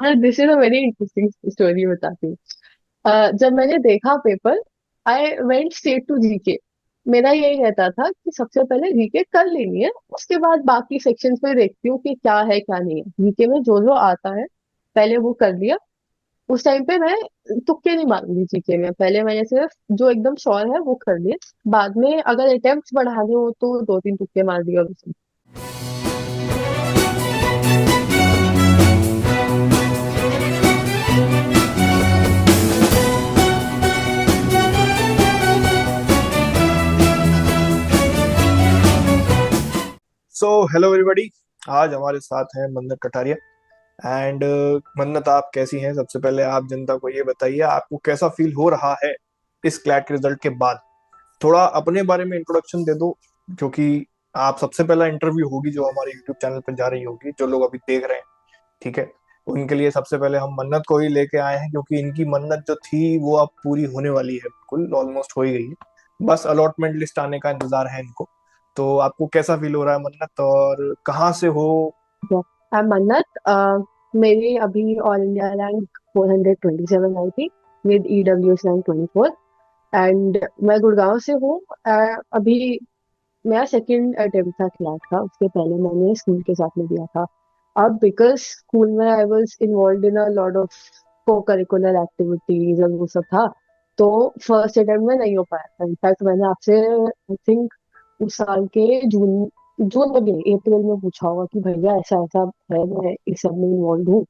This is a very interesting story बताती हूँ। जब मैंने देखा paper, I went straight to GK. मेरा यही रहता था कि सबसे पहले जीके कर लेनी है, उसके बाद बाकी सेक्शंस में देखती हूँ कि क्या है क्या नहीं है। जीके में जो जो आता है पहले वो कर लिया। उस टाइम पे मैं तुक्के नहीं मारूंगी जीके में, पहले मैंने सिर्फ जो एकदम श्योर है वो कर लिए। बाद में अगर अटेम्प्ट बढ़ाने हो तो दो तीन तुक्के मार दिए और उसमें। So hello everybody. आज हमारे साथ हैं मन्नत कटारिया। एंड मन्नत, आप कैसी हैं? सबसे पहले आप जनता को ये बताइए, आपको कैसा फील हो रहा है इस क्लैट के रिजल्ट के बाद? थोड़ा अपने बारे में इंट्रोडक्शन दे दो, क्योंकि आप सबसे पहला इंटरव्यू होगी जो हमारे यूट्यूब चैनल पर जा रही होगी, जो लोग अभी देख रहे हैं। ठीक है, उनके लिए सबसे पहले हम मन्नत को ही लेके आए हैं, क्योंकि इनकी मन्नत जो थी वो अब पूरी होने वाली है, बिल्कुल ऑलमोस्ट हो ही गई है। बस अलॉटमेंट लिस्ट आने का इंतजार है इनको। तो आपको कैसा फील हो रहा है मन्नत, और कहाँ से हो? आई एम मन्नत। मेरी अभी ऑल इंडिया रैंक 427 आई थी विद ईडब्ल्यूएस रैंक 24। एंड मैं गुड़गांव से हूँ। अभी मेरा सेकंड अटेम्प्ट था क्लैट का, उसके पहले मैंने स्कूल के साथ में दिया था। अब बिकॉज स्कूल में I was involve in a lot of को करिकुलर एक्टिविटीज और वो सब था, तो फर्स्ट अटेम्प्ट में नहीं हो पाया था। इनफैक्ट मैंने आपसे आई थिंक उस साल के जून जून में भी नहीं, अप्रैल में पूछा होगा कि भैया ऐसा ऐसा है, मैं इस सब में इन्वॉल्व हूँ,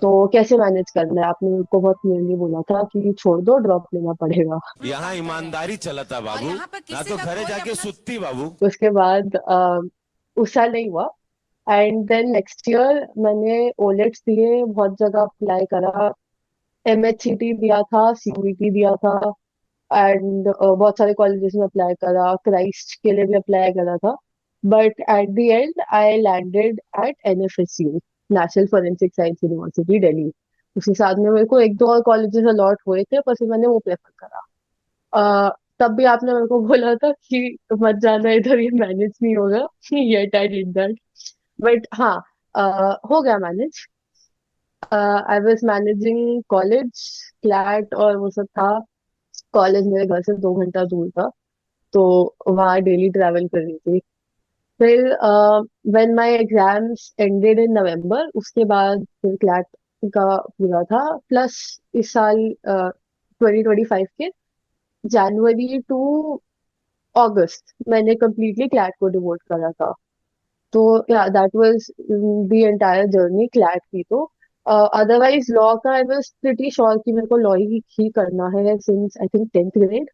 तो कैसे मैनेज करना है। आपने मेरे को बहुत क्लियरली बोला था कि छोड़ दो, ड्रॉप लेना पड़ेगा। यहाँ ईमानदारी चलता और बाबू। यहाँ पे ना किसी तो का घरे कोई जाके अपना। सुत्ती बाबू। उसके बाद उस साल नहीं हुआ। एंड देन नेक्स्ट ईयर मैंने ओलेट्स दिए, बहुत जगह अप्लाई करा, एमएचसीटी दिया था, सीयूईटी दिया था, एंड बहुत सारे कॉलेजेस में अप्लाई करा, क्राइस्ट के लिए भी अप्लाई करा था। But at the and I landed eight NFSU, national forensic science university Delhi. उसी साथ में मेरे को एक दो और कॉलेजेस अलॉट हुए थे, पर फिर मैंने वो प्रेफर करा। तब भी आपने मेरे को बोला था कि मत जाना इधर, ये मैनेज नहीं होगा। Yet I did that. But हाँ, हो गया manage. I was managing college, flat और वो सब था। कॉलेज मेरे घर से 2 घंटा दूर था, तो वहाँ डेली ट्रैवल कर रही थी। फिर when my exams ended in November, उसके बाद फिर क्लैट का पूरा था। प्लस इस साल 2025 के जनवरी टू अगस्त मैंने कम्प्लीटली क्लैट को डिवोट करा था। तो या that was the entire journey CLAT की। तो अदरवाइज लॉ का आई वाज प्रिटी श्योर कि मेरे को लॉ ही करना है since I think 10th grade.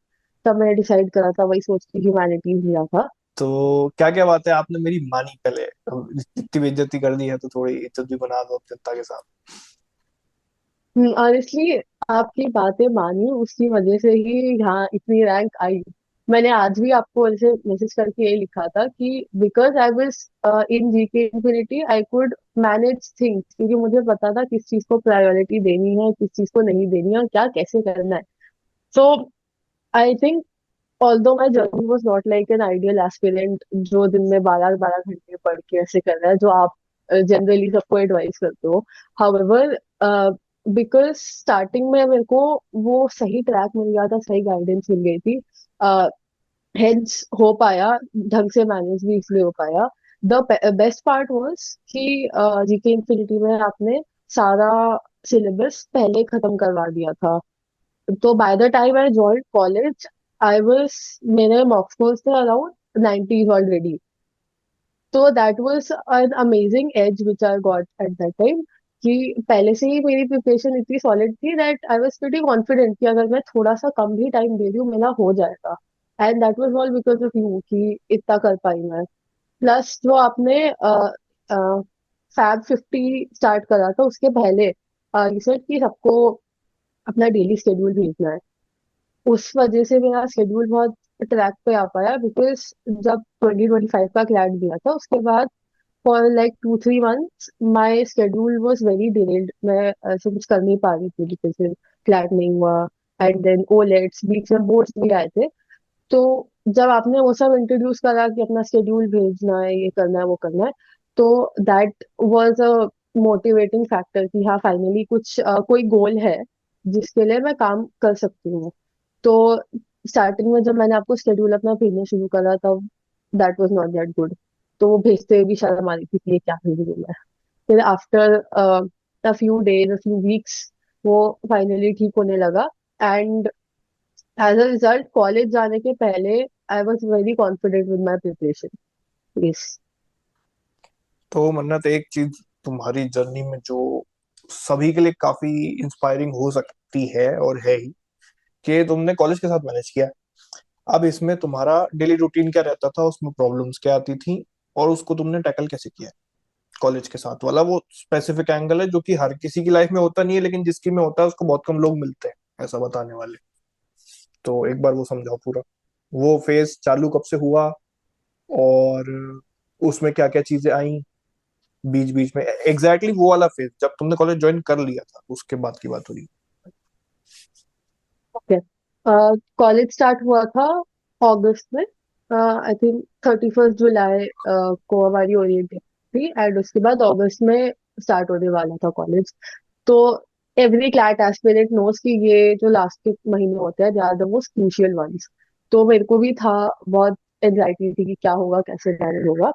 तब मैंने डिसाइड करा था, वही सोच के ह्यूमैनिटीज लिया था। तो क्या क्या बात है आपने मेरी मानी? पहले अब इतनी बेइज्जती कर दी है तो थोड़ी इज्जत भी बना दो अब जनता के साथ। ऑनेस्टली आपकी बातें मानी, उसकी वजह से ही यहाँ इतनी रैंक आई। मैंने आज भी आपको ऐसे मैसेज करके यही लिखा था कि because I was in GK infinity I could manage things, क्योंकि मुझे पता था किस चीज को प्रायोरिटी देनी है, किस चीज को नहीं देनी है, और क्या कैसे करना है। So I think although my journey was not like an ideal aspirant जो दिन में 12-12 घंटे पढ़ के ऐसे कर रहा है, जो आप जनरली सबको एडवाइस करते हो। हाउएवर बिकॉज स्टार्टिंग में मेरे को वो सही ट्रैक मिल गया था, सही गाइडेंस मिल गई थी, हेंस हो पाया, ढंग से मैनेज भी इसलिए हो पाया। द बेस्ट पार्ट वाज कि जीके इन्फिनिटी में आपने सारा सिलेबस पहले खत्म करवा दिया था। तो by the time I joined college, I was मेरे मॉक स्कोर्स थे अराउंड 90s ऑलरेडी। तो that was an amazing edge which I got at that time, कि पहले से ही मेरी प्रिपरेशन इतनी सॉलिड थी that I was pretty confident कि अगर मैं थोड़ा सा कम भी टाइम दे रही हूँ मेरा हो जाएगा। And that was all because of you कि इतना कर पाई मैं। प्लस जो आपने फैब 50 स्टार्ट करा था, उसके पहले ये सेड कि सबको अपना डेली शेड्यूल भेजना है। उस वजह से मेरा शेड्यूल बहुत ट्रैक पे आ पाया, बिकॉज जब 2025 का क्लैट दिया था उसके बाद for like 2-3 months my schedule was very delayed. मैं ऐसे कुछ कर नहीं पा रही थी बिकॉज क्लैट नहीं हुआ। एंड देन ओ लेट्स बीच में बोर्ड्स भी आए थे। तो जब आपने वो सब इंट्रोड्यूस करा कि अपना शेड्यूल भेजना है, ये करना है, वो करना है, तो that was a motivating factor कि हाँ फाइनली कुछ कोई गोल है जिसके लिए मैं काम कर सकती हूँ। तो स्टार्टिंग में जब मैंने आपको शेड्यूल अपना भेजना शुरू करा तब that was not that good. तो वो भेजते हुए भी शर्म आ रही थी कि ये क्या भेज रही हूँ मैं। फिर after a few days, a few weeks, वो फाइनली ठीक होने लगा। And as a result college जाने के पहले I was very confident with my preparation. Yes. तो मन्नत, एक चीज तुम्हारी जर्नी में जो सभी के लिए काफी इंस्पायरिंग हो सकती है और है ही, कि तुमने कॉलेज के साथ मैनेज किया। अब इसमें तुम्हारा डेली रूटीन क्या रहता था, उसमें प्रॉब्लम्स क्या आती थी, और उसको तुमने टैकल कैसे किया कॉलेज के साथ वाला? वो स्पेसिफिक एंगल है जो कि हर किसी की लाइफ में होता नहीं है, लेकिन जिसकी में होता है उसको बहुत कम लोग मिलते हैं ऐसा बताने वाले। तो एक बार वो समझाओ पूरा, वो फेज चालू कब से हुआ, और उसमें क्या क्या चीजें आई बीच बीच में, एग्जैक्टली वो वाला फेज जब तुमने कॉलेज ज्वाइन कर लिया था उसके बाद की बात हो रही ओके। कॉलेज स्टार्ट हुआ था अगस्त में। आई थिंक 31 जुलाई को हमारी ओरिएंटेशन थी एंड उसके बाद अगस्त में स्टार्ट होने वाला था कॉलेज। तो एवरी क्लैट एस्पिरेंट नोस कि ये जो लास्ट के महीने होते हैं they are the most crucial ones. तो मेरे को भी था, बहुत एंजाइटी थी कि क्या होगा, कैसे मैनेज होगा।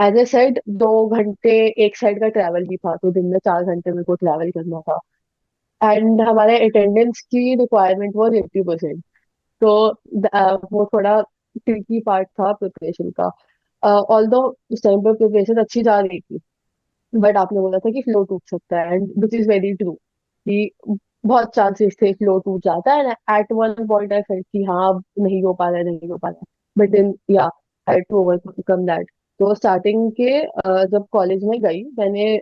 एज ए सेड 2 घंटे एक साइड का ट्रैवल भी था, तो दिन में 4 घंटे मेरे को ट्रैवल करना था। एंड हमारे अटेंडेंस की रिक्वायरमेंट वो 80%। तो वो थोड़ा ट्रिकी पार्ट था प्रिपरेशन का। ऑल्दो उस टाइम पर प्रिपरेशन अच्छी जा रही थी, बट आपने बोला था कि फ्लो टूट सकता है and which is very true कि बहुत चांसेस थे फ्लो टूट जाता है। At one point I felt कि हाँ अब नहीं हो पा रहा है, नहीं हो पा रहा है, बट देन या आई टू ओवरकम दैट। तो स्टार्टिंग के जब कॉलेज में गई मैंने,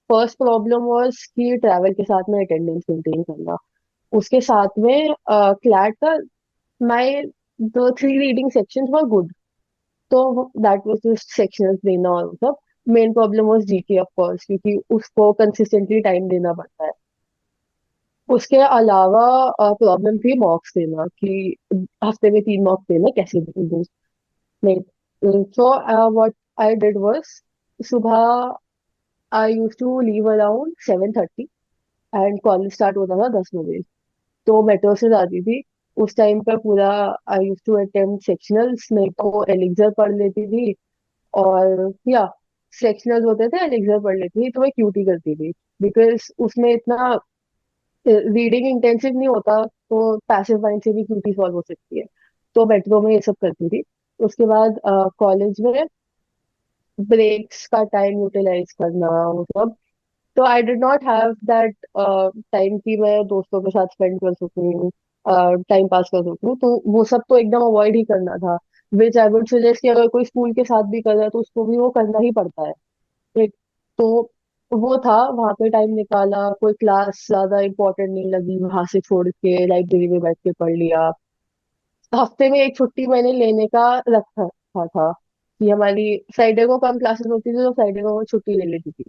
फर्स्ट प्रॉब्लम वाज कि ट्रैवल के साथ में अटेंडेंस मेंटेन करना। उसके साथ में क्लैट का my the 3 reading sections were good. तो दैट वाज जस्ट सेक्शंस देना और सब। Main problem was GK of course, क्योंकि उसको कंसिस्टेंटली टाइम देना पड़ता है। उसके अलावा प्रॉब्लम थी मॉक्स देना कि हफ्ते में 3 मॉक्स देना कैसे दूँ। नहीं, so what I did was, सुबह I use to leave around 7:30 and college start होता था 10 बजे। तो मेट्रो से जाती थी उस टाइम पर पूरा। आई यूज टू अटेम्प्ट सेक्शनल्स, नहीं तो एलिक्सर पढ़ लेती थी। और या सेक्शनल्स होते थे, एलिक्सर पढ़ लेती थी, तो मैं क्यूटी करती थी बिकॉज उसमें इतना रीडिंग इंटेंसिव नहीं होता, तो पैसिव माइंड से भी क्यूटी सॉल्व हो सकती है। तो मेट्रो में ये सब करती थी। उसके बाद कॉलेज में ब्रेक्स का टाइम यूटिलाइज करना, वो सब। तो I did not have that time कि मैं दोस्तों के साथ स्पेंड कर सकूं, टाइम पास कर सकूं। तो वो सब तो एकदम अवॉइड ही करना था। विच आई वुड सजेस्ट कि अगर कोई स्कूल के साथ भी कर रहा है तो उसको भी वो करना ही पड़ता है। ठीक। तो वो था, वहां पे टाइम निकाला, कोई क्लास ज्यादा इंपॉर्टेंट नहीं लगी वहां से छोड़ के लाइब्रेरी में बैठ के पढ़ लिया। हफ्ते में एक छुट्टी मैंने लेने का रखा था कि हमारी फ्राइडे को कम क्लासेस होती थी, तो फ्राइडे को मैं छुट्टी ले लेती थी।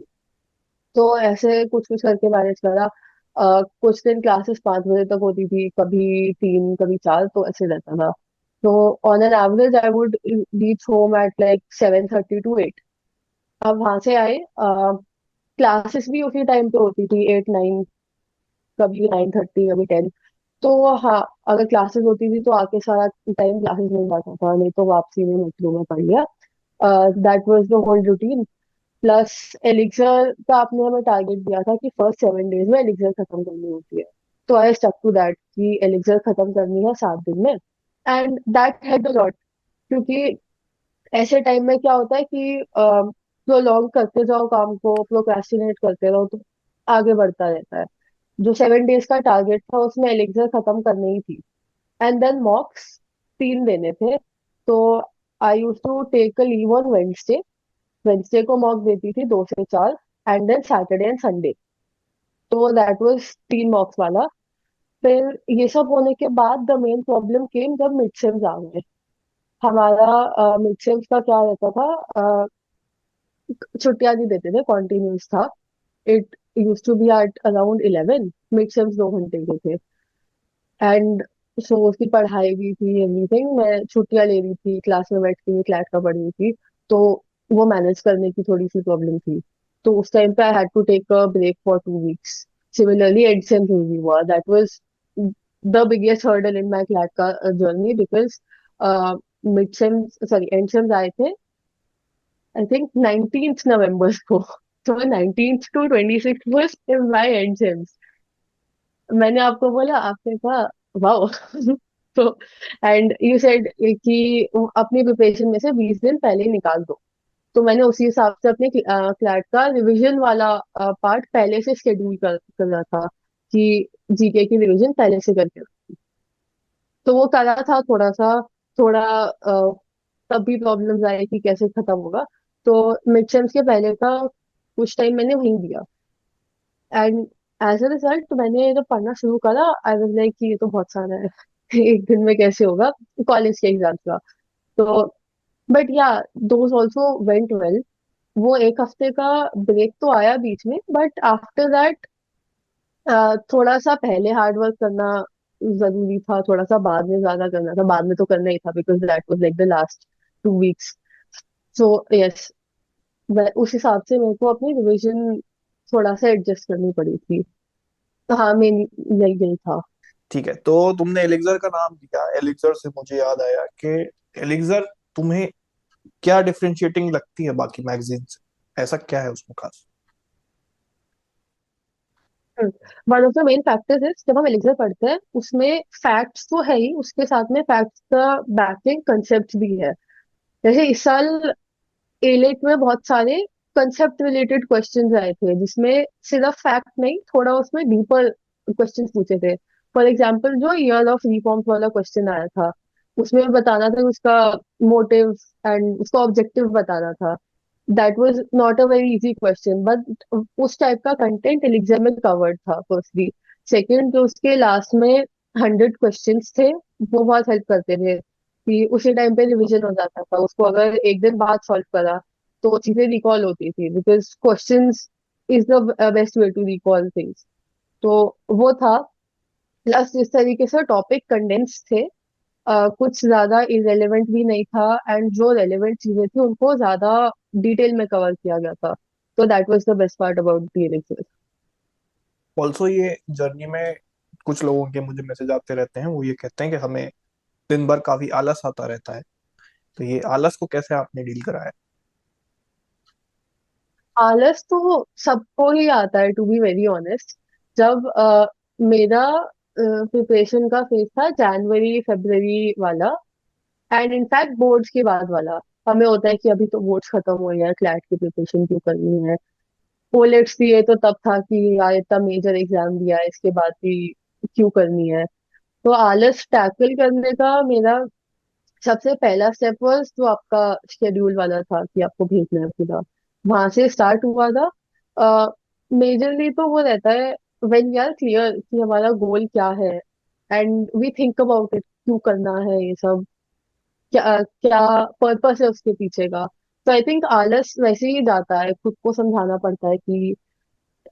तो ऐसे कुछ कुछ करके मैनेज करा। कुछ दिन क्लासेस 5 बजे तक होती थी, कभी 3, कभी 4, तो ऐसे रहता था। तो on an average I would reach home at like 7:30 to 8। अब वहां से आए, क्लासेस भी उसी टाइम पे होती थी, 8, 9, कभी 9:30, कभी 10। तो हाँ, अगर क्लासेस होती थी तो आके सारा टाइम क्लासेस में जाता था, नहीं तो वापसी में मेट्रो में पढ़ लिया। That was the whole routine. Plus Elixir का आपने हमें टारगेट दिया था कि फर्स्ट 7 डेज में एलिक्सर खत्म करनी होती है। तो आई स्टक टू दैट कि एलिक्सर खत्म करनी है 7 दिन में। And that help a lot, क्योंकि ऐसे टाइम में क्या होता है कि प्रोलॉन्ग करते जाओ काम को, प्रोक्रेस्टिनेट करते रहो, तो आगे बढ़ता रहता है। जो 7 डेज का टारगेट था उसमें एलिक्सर खत्म करनी ही थी। एंड देन मॉक्स 3 देने थे। तो I use to take a leave on Wednesday. Wednesday को मॉक देती थी 2 से 4। And then Saturday and Sunday. तो दैट वाज 3 मॉक्स वाला। फिर ये सब होने के बाद द मेन प्रॉब्लम केम जब मिड सेम्स आ गए। हमारा मिड सेम्स का क्या रहता था, छुट्टियां नहीं देते थे, कॉन्टिन्यूस था। It use to be at around 11। Mid sems 2 घंटे के थे। एंड सो उसकी पढ़ाई भी थी, एवरीथिंग। मैं छुट्टियां ले रही थी, क्लास में बैठ के भी क्लैट का पढ़ रही थी। तो वो मैनेज करने की थोड़ी सी प्रॉब्लम थी। तो उस टाइम पे I had to take a break for 2 weeks. Similarly end sem review हुआ. That was the biggest hurdle in my CLAT का journey, because mid sem sorry end sems आए थे आई थिंक 19th November को. तो 19th to 26th was in my end sems. मैंने आपको बोला, आपने कहा वाओ. तो एंड यू सेड कि अपनी प्रिपरेशन में से 20 दिन पहले ही निकाल दो. तो मैंने उसी हिसाब से अपने क्लैट का रिवीजन वाला पार्ट पहले से शेड्यूल कर रहा था कि जीके की रिवीजन पहले से करके. तो वो करा था थोड़ा सा. थोड़ा तब भी प्रॉब्लम्स आए कि कैसे खत्म होगा. तो मिड सेम्स के पहले का कुछ टाइम मैंने वहीं दिया. एंड एज अ रिजल्ट मैंने जब पढ़ना शुरू करा, आई वाज लाइक कि ये तो बहुत सारा है. एक दिन में कैसे होगा कॉलेज के एग्जाम्स का. तो बट या दोज ऑल्सो वेंट वेल. वो एक हफ्ते का ब्रेक तो आया बीच में, बट आफ्टर दैट थोड़ा सा पहले हार्ड वर्क करना जरूरी था, थोड़ा सा बाद में ज्यादा करना था. बाद में तो करना ही था because that was like the last 2 weeks. So yes, उस हिसाब से मेरे को अपनी रिविजन थोड़ा सा एडजस्ट करनी पड़ी थी. तो हाँ, मेन यही यही था. ठीक है, तो तुमने एलिक्सर का नाम लिया, एलिक्सर से मुझे याद आया कि एलिक्सर तुम्हें क्या डिफरेंशिएटिंग लगती है बाकी मैगजीन से? ऐसा क्या है उसमें खास? One of the main factors is, जब हम एलिक्सर पढ़ते हैं उसमें फैक्ट्स तो है ही, उसके साथ में फैक्ट्स का बैकिंग कंसेप्ट भी है. जैसे इस साल एलेट में बहुत सारे कंसेप्ट रिलेटेड क्वेश्चंस आए थे, जिसमें सिर्फ फैक्ट नहीं, थोड़ा उसमें डीपर क्वेश्चंस पूछे थे. फॉर एग्जांपल जो ईयर ऑफ रिफॉर्म्स वाला क्वेश्चन आया था, उसमें बताना था कि उसका मोटिव एंड उसका ऑब्जेक्टिव बताना था. That was not a very easy question, but उस टाइप का कंटेंट एलिक्सर में कवर्ड था फर्स्टली. सेकंड, जो उसके लास्ट में 100 क्वेश्चंस थे, वो बहुत हेल्प करते थे कि उसी टाइम पे रिवीजन हो जाता था. उसको अगर एक दिन बाद सॉल्व करा तो चीजें रिकॉल होती थी, because questions is the best way to recall things. तो वो था. प्लस इस तरीके से टॉपिक कंडेंस थे. कुछ ज्यादा इरेलीवेंट भी नहीं था, एंड जो रेलेवेंट चीजें थी उनको ज्यादा डिटेल में कवर किया गया था. तो that was the best part about the elixir. Also ये जर्नी में कुछ लोगों के मुझे मैसेज आते रहते हैं, वो ये कहते हैं कि हमें दिन भर काफी आलस आता रहता है। तो ये आलस को कैसे आपने डील करा है? आलस तो सबको ही आता है, टू बी वेरी ऑनेस्ट. जब मेरा प्रिपरेशन का फेज था जनवरी फरवरी वाला, एंड इनफैक्ट बोर्ड्स के बाद वाला. हमें होता है कि अभी तो बोर्ड्स खत्म हो गया, क्लैट की प्रिपरेशन क्यों करनी है. ओलेट्स दिए तो तब था कि यार इतना मेजर एग्जाम दिया है, इसके बाद भी क्यों करनी है. तो आलस टैकल करने का मेरा सबसे पहला स्टेप वाज जो आपका शेड्यूल वाला था कि आपको भेजना है पूरा. वहां से स्टार्ट हुआ था. मेजरली तो वो रहता है व्हेन वी आर क्लियर कि हमारा गोल क्या है, and we think about it, क्यों करना है ये सब, क्या क्या पर्पस है उसके पीछे का. तो आई थिंक आलस वैसे ही जाता है, खुद को समझाना पड़ता है कि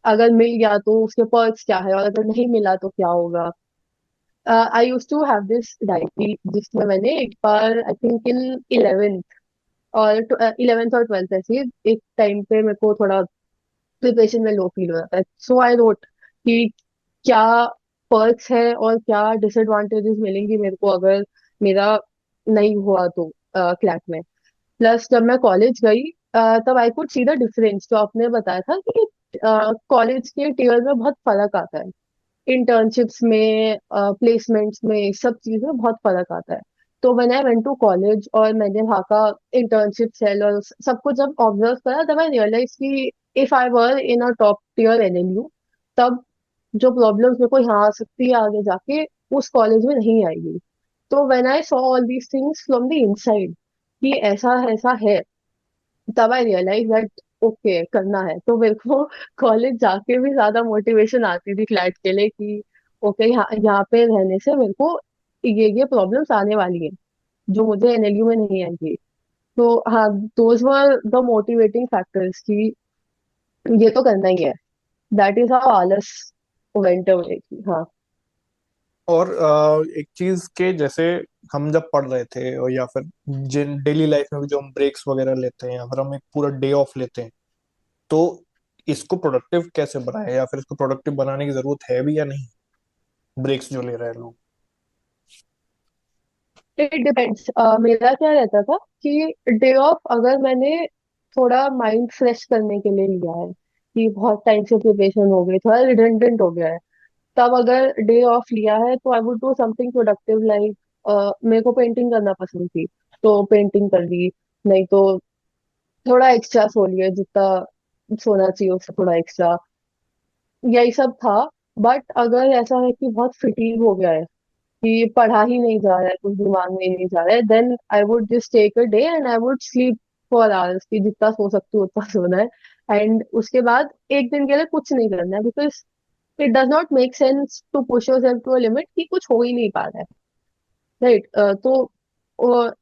अगर मिल गया तो उसके पर्क्स क्या है, और अगर नहीं मिला तो क्या होगा. I use to have this diary जिसमें मैंने एक बार आई थिंक इन 11th और 11th और 12th, ऐसे ही एक टाइम पे मेरे को थोड़ा प्रिपरेशन में लो फील हो जाता है. सो आई रोट कि क्या पर्क्स है और क्या डिसएडवांटेजेस मिलेंगी मेरे को अगर मेरा नहीं हुआ तो क्लैट में. प्लस जब मैं कॉलेज गई, तब I could see the difference. जो आपने बताया था कि कॉलेज के टीयर में बहुत फर्क आता है, इंटर्नशिप्स में, प्लेसमेंट्स में, सब चीज में बहुत फर्क आता है. तो when I went to college और मैंने वहाँ का इंटर्नशिप सेल और सब कुछ जब ऑब्जर्व करा, तब आई रियलाइज कि if I were in a top tier NLU, तब जो प्रॉब्लम्स मेरे को यहाँ आ सकती है आगे जाके, उस कॉलेज में नहीं आएगी. तो when I saw all these things from the inside कि ऐसा है, तब आई रियलाइज दैट ओके करना है. तो मेरे को कॉलेज जाके भी ज्यादा मोटिवेशन आती थी क्लैट के लिए कि ओके, यहाँ यहाँ पे रहने से मेरे को ये प्रॉब्लम्स आने वाली हैं जो मुझे एनएलयू में नहीं आएंगी. तो हाँ, those were the motivating factors कि ये तो करना ही है. दैट इज हाउ आलस वेंट अवे. हाँ. और एक चीज के जैसे हम जब पढ़ रहे थे, और या फिर जिन डेली लाइफ में भी जो हम ब्रेक्स वगैरह लेते हैं, या फिर हम एक पूरा डे ऑफ लेते हैं, तो इसको प्रोडक्टिव कैसे बनाए, या फिर इसको प्रोडक्टिव बनाने की जरूरत है भी या नहीं, ब्रेक्स जो ले रहे हैं लोग? It depends. मेरा क्या रहता था कि डे ऑफ अगर मैंने थोड़ा माइंड फ्रेश करने के लिए लिया है कि बहुत टाइम से प्रिपरेशन हो गई, थोड़ा रिडंडेंट हो गया है, तब अगर डे ऑफ लिया है तो I would do something productive like मेरे को पेंटिंग करना पसंद थी तो पेंटिंग कर ली, नहीं तो थोड़ा एक्स्ट्रा सो लिया जितना सोना चाहिए उससे थोड़ा एक्स्ट्रा, यही सब था। बट अगर ऐसा है कि बहुत फिटीग हो गया है कि पढ़ा ही नहीं जा रहा है, कुछ दिमाग में ही नहीं जा रहा है, then I would just take a day and I would sleep for hours, कि जितना सो सकती हूँ उतना सोना है। एंड उसके बाद एक दिन के लिए कुछ नहीं करना है, because it does not make sense to push yourself to a limit कि कुछ हो ही नहीं पा रहा है, राइट। तो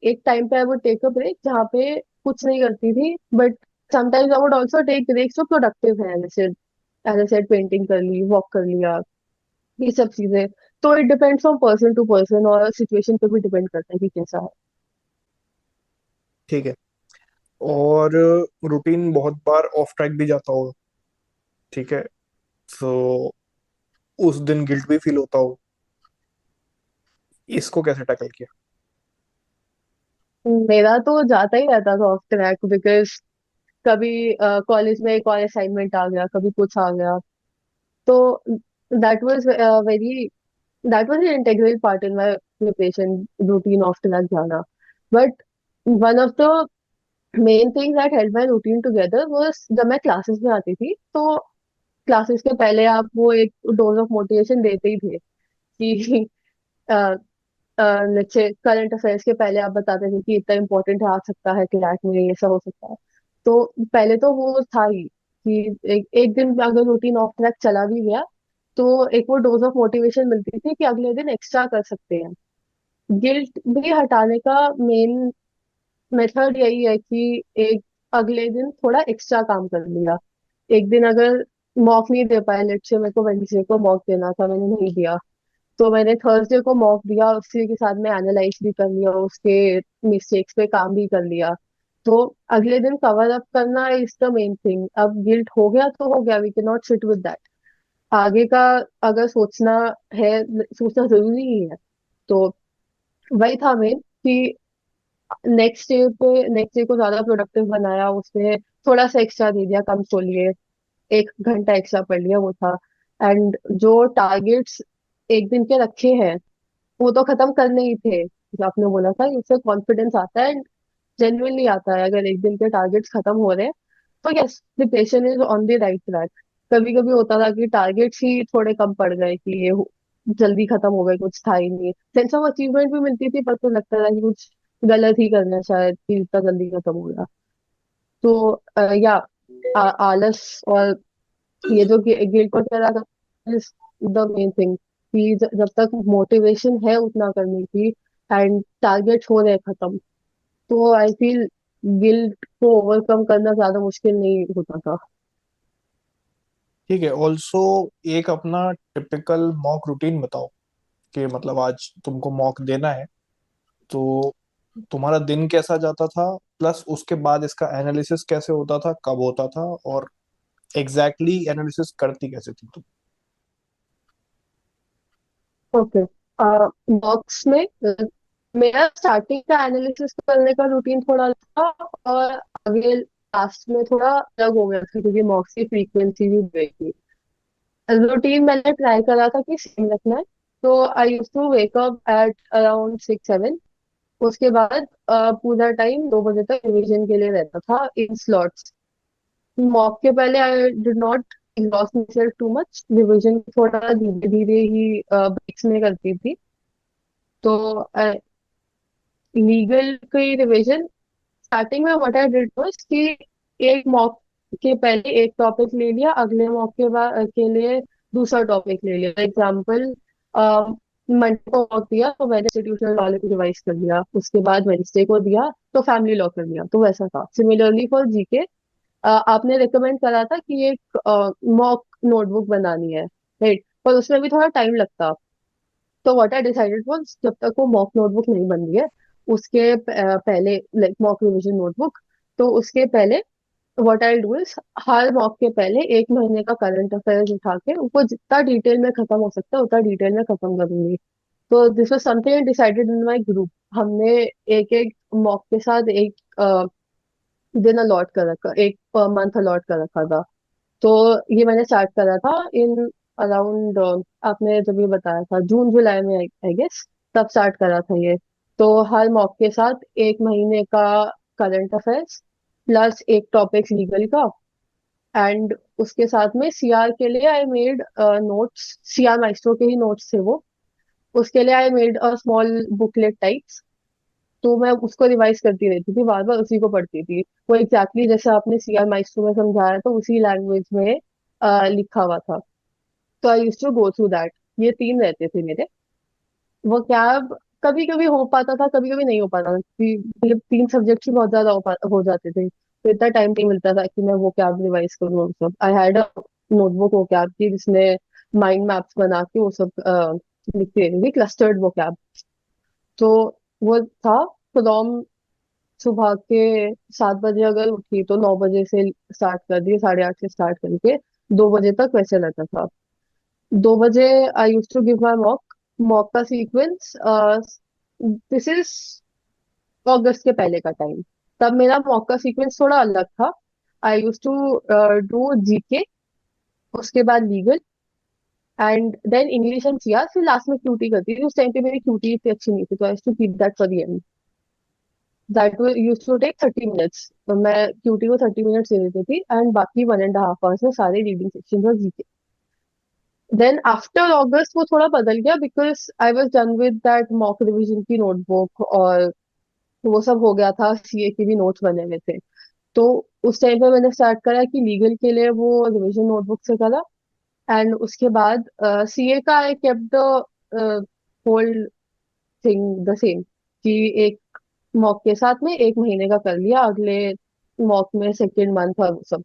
एक टाइम पे I would take a break जहाँ पे कुछ नहीं करती थी, but sometimes I would also take breaks जो प्रोडक्टिव है, जैसे एज आई सेड पेंटिंग कर ली, वॉक कर लिया, ये सब चीजें। तो it depends from person to person और सिचुएशन पे भी डिपेंड करता है कि कैसा है। ठीक है। और रूटीन बहुत बार ऑफ ट्रैक भी जाता होगा, ठीक है, तो उस दिन गिल्ट भी फील होता हो, इसको कैसे टैकल किया? मेरा तो जाता ही रहता था ऑफ ट्रैक, बिकॉज कभी कॉलेज में एक और असाइनमेंट आ गया, कभी कुछ आ गया, तो that was very that was an integral part in my preparation routine off track जाना। But one of the main things that help my routine together was जब मैं क्लासेस में आती थी, तो क्लासेस के पहले आप वो एक डोज ऑफ मोटिवेशन देते ही थे कि लेट्स करंट अफेयर्स के पहले आप बताते थे कि इतना इम्पोर्टेंट आ सकता है कि रैक में ऐसा हो सकता है। तो पहले तो वो था ही कि एक दिन अगर रूटीन ऑफ ट्रैक चला भी गया तो एक वो डोज ऑफ मोटिवेशन मिलती थी कि अगले दिन एक्स्ट्रा कर सकते हैं। गिल्ट भी हटाने का मेन मेथड यही है कि एक अगले दिन थोड़ा एक्स्ट्रा काम कर लिया। एक दिन अगर मॉक नहीं दे पाए, लेट्स से मेरे को वेडनेसडे को मॉक देना था, मैंने नहीं दिया, तो मैंने थर्सडे को मॉक दिया, उसी के साथ में एनालाइज भी कर लिया, उसके मिस्टेक्स पे काम भी कर लिया। तो अगले दिन कवर अप करना इज द मेन थिंग। अब गिल्ट हो गया तो हो गया, we can not sit with that. आगे का अगर सोचना है, सोचना जरूरी ही है। तो वही था मेन कि नेक्स्ट डे को ज्यादा प्रोडक्टिव बनाया, उसमें थोड़ा सा एक्स्ट्रा दे दिया, कम सो लिए, 1 घंटा एक्स्ट्रा पढ़ लिया, वो था। एंड जो टारगेट्स एक दिन के रखे हैं वो तो खत्म करने ही थे, जो आपने बोला था, इससे कॉन्फिडेंस आता है एंड जेन्युइनली आता है अगर एक दिन के टारगेट्स खत्म हो रहे हैं। तो yes, preparation is on the right track. कभी कभी होता था कि टारगेट्स ही थोड़े कम पड़ गए, कि जल्दी खत्म हो गए, कुछ था ही नहीं, सेंस ऑफ अचीवमेंट भी मिलती थी, पर तो लगता था कि कुछ गलत ही करना है शायद कि इतना जल्दी खत्म हो गया। तो या आलस और ये जो गिल्ट वगैरह का इज द मेन थिंग, कि जब तक मोटिवेशन है उतना करने की एंड टारगेट हो रहे हैं खत्म, तो आई फील गिल्ट को ओवरकम करना ज्यादा मुश्किल नहीं होता था। ठीक है। ऑल्सो एक अपना टिपिकल मॉक रूटीन बताओ, कि मतलब आज तुमको मॉक देना है, तो तुम्हारा दिन कैसा जाता था, प्लस उसके बाद इसका एनालिसिस कैसे होता था, कब होता था, और एग्जैक्टली एनालिसिस करती कैसे थी तुम? ओके। बॉक्स में मेरा स्टार्टिंग का एनालिसिस करने का रूटीन थोड़ा अलग था, और आगे लास्ट में थोड़ा अलग हो गया था क्योंकि मॉक्स की फ्रीक्वेंसी भी बढ़ गई। रूटीन मैंने ट्राई करा था कि सेम रखना है। तो I use to wake up at around 6-7। उसके बाद पूरा टाइम 2 बजे तक रिवीजन के लिए रहता था इन स्लॉट्स। मॉक के पहले I did not exhaust my self too much, revision थोड़ा धीरे धीरे ही ब्रेक्स में करती थी। तो लीगल की रिवीजन स्टार्टिंग में व्हाट आई डिड वाज कि एक मॉक के पहले एक टॉपिक ले लिया, अगले मॉक के बाद के लिए दूसरा टॉपिक ले लिया। एग्जाम्पल, मंडे को मॉक दिया तो मैंने इंस्टीट्यूशनल लॉ को रिवाइज कर लिया, उसके बाद वेडनेसडे को दिया तो फैमिली लॉ कर लिया, तो वैसा था। सिमिलरली फॉर जीके आपने रिकमेंड करा था कि एक मॉक नोटबुक बनानी है, राइट, पर उसमें भी थोड़ा टाइम लगता। तो व्हाट आई डिसाइडेड वाज, जब तक वो मॉक नोटबुक नहीं बन रही है उसके पहले, लाइक मॉक रिवीजन नोटबुक, तो उसके पहले what I do is, her mock के पहले एक महीने का करंट अफेयर्स उठा के उनको जितना डिटेल में खत्म हो सकता है उतना डिटेल में खत्म करूंगी। तो this was something decided in my group. हमने एक एक मॉक के साथ एक दिन अलॉट कर रखा, एक पर मंथ अलॉट कर रखा था। तो ये मैंने स्टार्ट करा था इन अराउंड, आपने जब ये बताया था जून जुलाई में, आई गेस, तब स्टार्ट करा था ये। तो हर मॉक के साथ एक महीने का करंट अफेयर्स प्लस एक टॉपिक लीगल का, एंड उसके साथ में सीआर के लिए I made notes, CR maestro के ही नोट्स थे वो। उसके लिए I made a small booklet types. तो मैं उसको रिवाइज करती रहती थी, बार बार उसी को पढ़ती थी। वो एग्जैक्टली जैसे आपने सीआर माइस्ट्रो में समझाया तो उसी लैंग्वेज में लिखा हुआ था। तो I use to go through that. ये तीन रहते थे मेरे। वो कैब कभी कभी हो पाता था, कभी कभी नहीं हो पाता था, क्योंकि मतलब तीन सब्जेक्ट ही बहुत ज्यादा हो जाते थे, तो इतना टाइम नहीं मिलता था कि मैं वो कैब रिवाइज करूँ। और सब आई हैड अ नोटबुक वो कैब की जिसमें माइंड मैप्स बना के वो सब लिखती रहती थी, क्लस्टर्ड वो कैब। तो वो था फ्रॉम सुबह के 7 बजे अगर उठी तो 9 बजे से स्टार्ट कर दिए, 8:30 से स्टार्ट करके 2 बजे तक वैसे रहता था। 2 बजे I use to give my mock. Mock का सीक्वेंस, दिस इज अगस्त के पहले का टाइम। तब मेरा मॉक का सीक्वेंस थोड़ा अलग था। I use to do GK, उसके बाद legal, and then English and CR, फिर लास्ट में क्यूटी करती थी। उस टाइम पे मेरी क्यूटी इतनी अच्छी नहीं थी, तो I use to keep that for the end. That used to take 30 minutes. तो मैं क्यूटी को 30 मिनट्स दे देती थी, एंड बाकी 1.5 आवर्स में सारे रीडिंग सेक्शन और जीके। देन आफ्टर अगस्त वो थोड़ा बदल गया, because I was done with that mock revision की नोटबुक, और वो सब हो गया था, सीए के भी नोट्स बने हुए थे। तो उस टाइम पे मैंने स्टार्ट करा कि लीगल के लिए वो रिविजन नोटबुक से करा। एंड उसके बाद सीए का I kept the whole thing the same, कि एक मॉक के साथ में एक महीने का कर लिया, अगले मॉक में सेकेंड मंथ और वो सब।